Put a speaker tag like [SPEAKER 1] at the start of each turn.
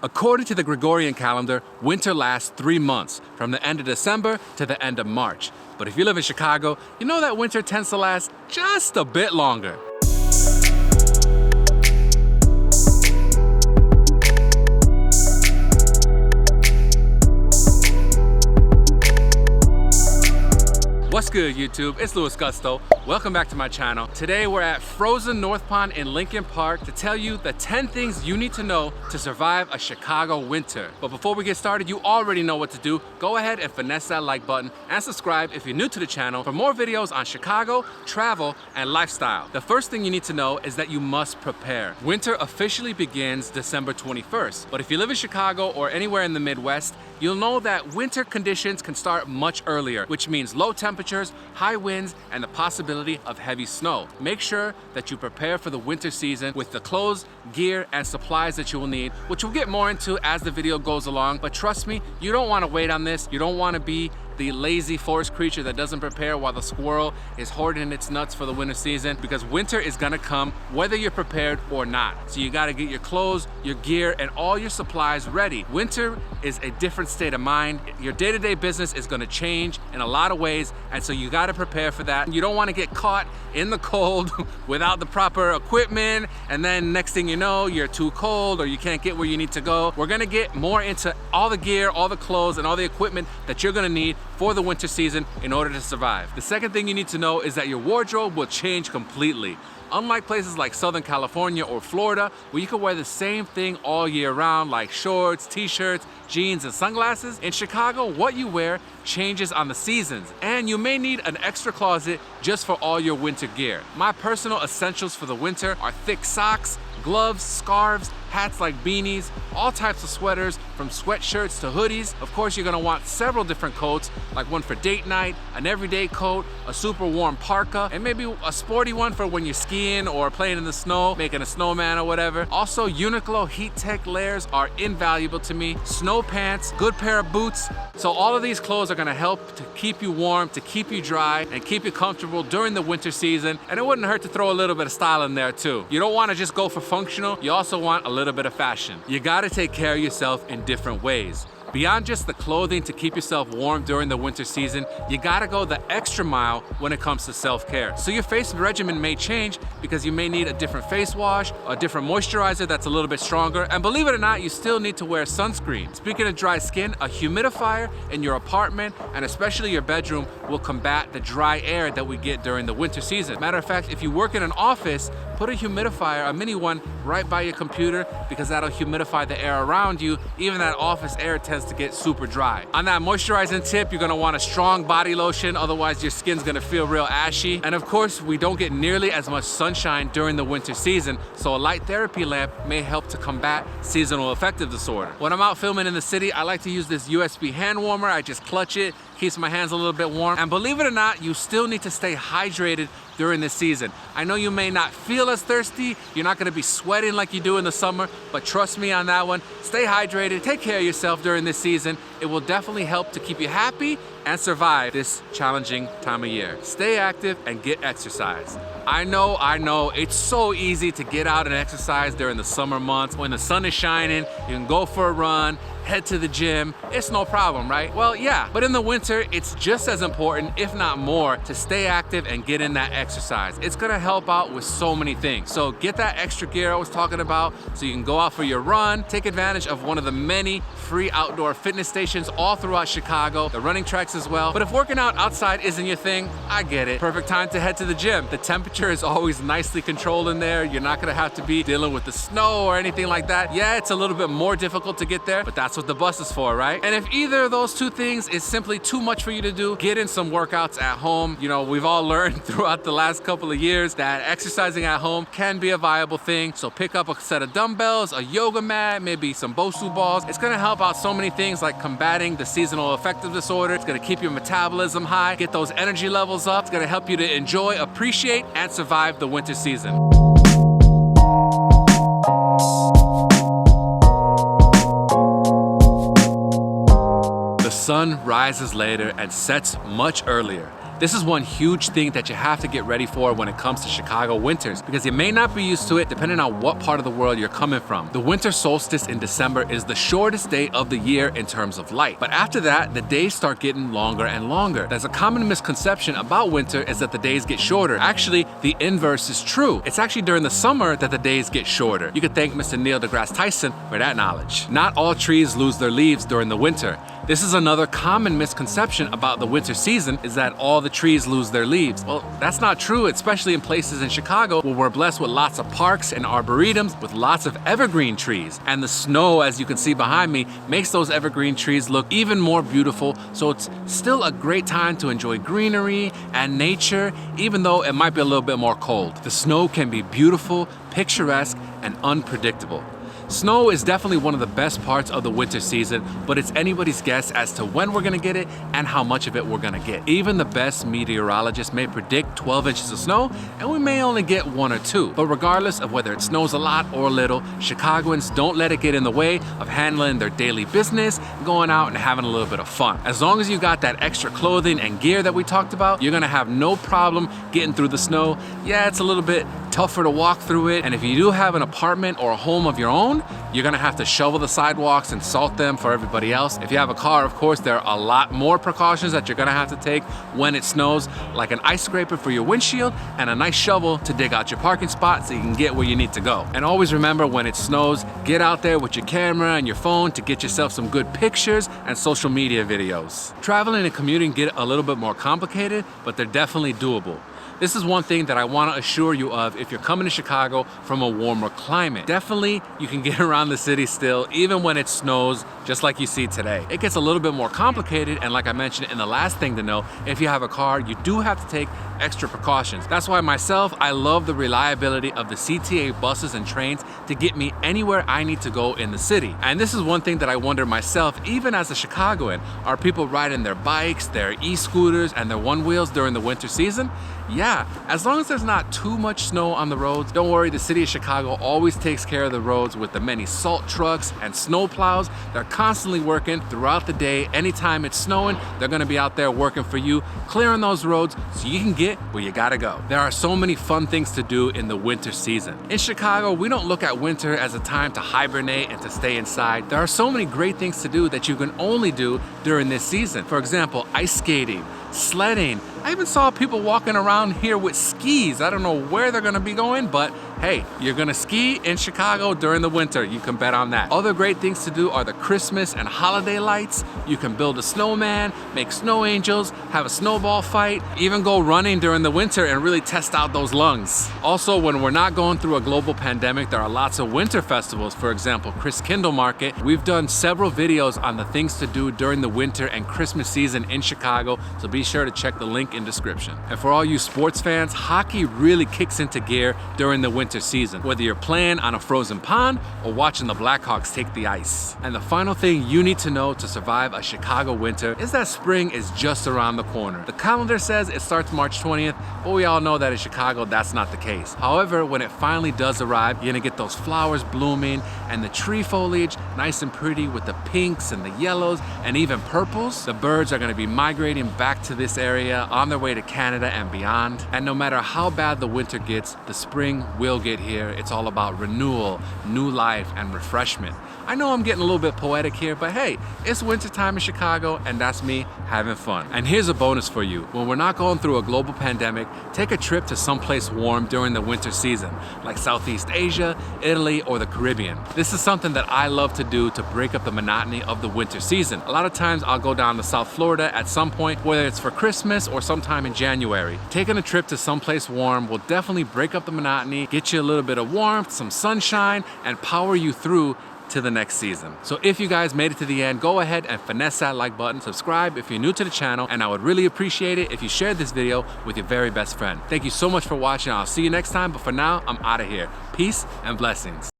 [SPEAKER 1] According to the Gregorian calendar, winter lasts 3 months, from the end of December to the end of March. But if you live in Chicago, you know that winter tends to last just a bit longer. What's good, YouTube? It's LUISGUSTO. Welcome back to my channel. Today we're at Frozen North Pond in Lincoln Park to tell you the 10 things you need to know to survive a Chicago winter. But before we get started, you already know what to do. Go ahead and finesse that like button and subscribe if you're new to the channel for more videos on Chicago, travel, and lifestyle. The first thing you need to know is that you must prepare. Winter officially begins December 21st, but if you live in Chicago or anywhere in the Midwest, you'll know that winter conditions can start much earlier, which means low temperatures, high winds, and the possibility of heavy snow. Make sure that you prepare for the winter season with the clothes, gear, and supplies that you will need, which we'll get more into as the video goes along. But trust me, you don't want to wait on this. You don't want to be the lazy forest creature that doesn't prepare while the squirrel is hoarding its nuts for the winter season, because winter is gonna come whether you're prepared or not. So you gotta get your clothes, your gear, and all your supplies ready. Winter is a different state of mind. Your day-to-day business is gonna change in a lot of ways, and so you gotta prepare for that. You don't wanna get caught in the cold without the proper equipment, and then next thing you know, you're too cold or you can't get where you need to go. We're gonna get more into all the gear, all the clothes, and all the equipment that you're gonna need for the winter season in order to survive. The second thing you need to know is that your wardrobe will change completely. Unlike places like Southern California or Florida, where you can wear the same thing all year round, like shorts, t-shirts, jeans, and sunglasses, in Chicago, what you wear changes on the seasons, and you may need an extra closet just for all your winter gear. My personal essentials for the winter are thick socks, gloves, scarves, hats like beanies, all types of sweaters, from sweatshirts to hoodies. Of course, you're gonna want several different coats, like one for date night, an everyday coat, a super warm parka, and maybe a sporty one for when you're skiing or playing in the snow, making a snowman or whatever. Also, Uniqlo heat tech layers are invaluable to me. Snow pants, good pair of boots. So all of these clothes are gonna help to keep you warm, to keep you dry, and keep you comfortable during the winter season. And it wouldn't hurt to throw a little bit of style in there too. You don't wanna just go for functional, you also want a little bit of fashion. You gotta take care of yourself in different ways. Beyond just the clothing to keep yourself warm during the winter season, you gotta go the extra mile when it comes to self-care. So your face regimen may change because you may need a different face wash, a different moisturizer that's a little bit stronger, and believe it or not, you still need to wear sunscreen. Speaking of dry skin, a humidifier in your apartment, and especially your bedroom, will combat the dry air that we get during the winter season. Matter of fact, if you work in an office, put a humidifier, a mini one, right by your computer, because that'll humidify the air around you. Even that office air tends to get super dry. On that moisturizing tip, you're gonna want a strong body lotion, otherwise your skin's gonna feel real ashy. And of course, we don't get nearly as much sunshine during the winter season, so a light therapy lamp may help to combat seasonal affective disorder. When I'm out filming in the city, I like to use this USB hand warmer. I just clutch it, keeps my hands a little bit warm. And believe it or not, you still need to stay hydrated during this season. I know you may not feel as thirsty, you're not gonna be sweating like you do in the summer, but trust me on that one, stay hydrated, take care of yourself during this season. It will definitely help to keep you happy and survive this challenging time of year. Stay active and get exercise. I know, it's so easy to get out and exercise during the summer months. When the sun is shining, you can go for a run, head to the gym, it's no problem, right? Well, yeah, but in the winter, it's just as important, if not more, to stay active and get in that exercise. It's gonna help out with so many things. So get that extra gear I was talking about so you can go out for your run, take advantage of one of the many free outdoor fitness stations all throughout Chicago, the running tracks as well. But if working out outside isn't your thing, I get it. Perfect time to head to the gym. The temperature is always nicely controlled in there. You're not gonna have to be dealing with the snow or anything like that. Yeah, it's a little bit more difficult to get there, but that's what the bus is for, right? And if either of those two things is simply too much for you to do, get in some workouts at home. You know, we've all learned throughout the last couple of years that exercising at home can be a viable thing. So pick up a set of dumbbells, a yoga mat, maybe some Bosu balls. It's gonna help out so many things like combating the seasonal affective disorder. It's gonna keep your metabolism high, get those energy levels up. It's gonna help you to enjoy, appreciate, and survive the winter season. The sun rises later and sets much earlier. This is one huge thing that you have to get ready for when it comes to Chicago winters, because you may not be used to it depending on what part of the world you're coming from. The winter solstice in December is the shortest day of the year in terms of light. But after that, the days start getting longer and longer. There's a common misconception about winter is that the days get shorter. Actually, the inverse is true. It's actually during the summer that the days get shorter. You could thank Mr. Neil deGrasse Tyson for that knowledge. Not all trees lose their leaves during the winter. This is another common misconception about the winter season, is that all the trees lose their leaves. Well, that's not true, especially in places in Chicago where we're blessed with lots of parks and arboretums with lots of evergreen trees. And the snow, as you can see behind me, makes those evergreen trees look even more beautiful. So it's still a great time to enjoy greenery and nature, even though it might be a little bit more cold. The snow can be beautiful, picturesque, and unpredictable. Snow is definitely one of the best parts of the winter season, but it's anybody's guess as to when we're gonna get it and how much of it we're gonna get. Even the best meteorologists may predict 12 inches of snow, and we may only get 1 or 2. But regardless of whether it snows a lot or little, Chicagoans don't let it get in the way of handling their daily business, going out and having a little bit of fun. As long as you got that extra clothing and gear that we talked about, you're gonna have no problem getting through the snow. Yeah, it's a little bit tougher to walk through it, and if you do have an apartment or a home of your own, you're gonna have to shovel the sidewalks and salt them for everybody else. If you have a car, of course, there are a lot more precautions that you're gonna have to take when it snows, like an ice scraper for your windshield and a nice shovel to dig out your parking spot so you can get where you need to go. And always remember, when it snows, get out there with your camera and your phone to get yourself some good pictures and social media videos. Traveling and commuting get a little bit more complicated, but they're definitely doable. This is one thing that I want to assure you of if you're coming to Chicago from a warmer climate. Definitely, you can get around the city still, even when it snows, just like you see today. It gets a little bit more complicated, and like I mentioned in the last thing to know, if you have a car, you do have to take extra precautions. That's why myself, I love the reliability of the CTA buses and trains to get me anywhere I need to go in the city. And this is one thing that I wonder myself, even as a Chicagoan, are people riding their bikes, their e-scooters, and their one-wheels during the winter season? Yeah, as long as there's not too much snow on the roads, don't worry, the city of Chicago always takes care of the roads with the many salt trucks and snow plows. They're constantly working throughout the day. Anytime it's snowing, they're gonna be out there working for you, clearing those roads so you can get where you gotta go. There are so many fun things to do in the winter season. In Chicago, we don't look at winter as a time to hibernate and to stay inside. There are so many great things to do that you can only do during this season. For example, ice skating, sledding. I even saw people walking around here with skis. I don't know where they're gonna be going, but hey, you're gonna ski in Chicago during the winter. You can bet on that. Other great things to do are the Christmas and holiday lights. You can build a snowman, make snow angels, have a snowball fight, even go running during the winter and really test out those lungs. Also, when we're not going through a global pandemic, there are lots of winter festivals. For example, Chris Kindle Market. We've done several videos on the things to do during the winter and Christmas season in Chicago, so be sure to check the link in description. And for all you sports fans, hockey really kicks into gear during the winter season, whether you're playing on a frozen pond or watching the Blackhawks take the ice. And the final thing you need to know to survive a Chicago winter is that spring is just around the corner. The calendar says it starts March 20th, but we all know that in Chicago that's not the case. However, when it finally does arrive, you're gonna get those flowers blooming and the tree foliage nice and pretty with the pinks and the yellows and even purples. The birds are gonna be migrating back to this area on their way to Canada and beyond. And no matter how bad the winter gets, the spring will get here. It's all about renewal, new life, and refreshment. I know I'm getting a little bit poetic here, but hey, it's wintertime in Chicago, and that's me having fun. And here's a bonus for you. When we're not going through a global pandemic, take a trip to someplace warm during the winter season, like Southeast Asia, Italy, or the Caribbean. This is something that I love to do to break up the monotony of the winter season. A lot of times I'll go down to South Florida at some point, whether it's for Christmas or sometime in January. Taking a trip to someplace warm will definitely break up the monotony, get you a little bit of warmth, some sunshine, and power you through to the next season. So if you guys made it to the end, go ahead and finesse that like button, subscribe if you're new to the channel, and I would really appreciate it if you shared this video with your very best friend. Thank you so much for watching. I'll see you next time, but for now, I'm out of here. Peace and blessings.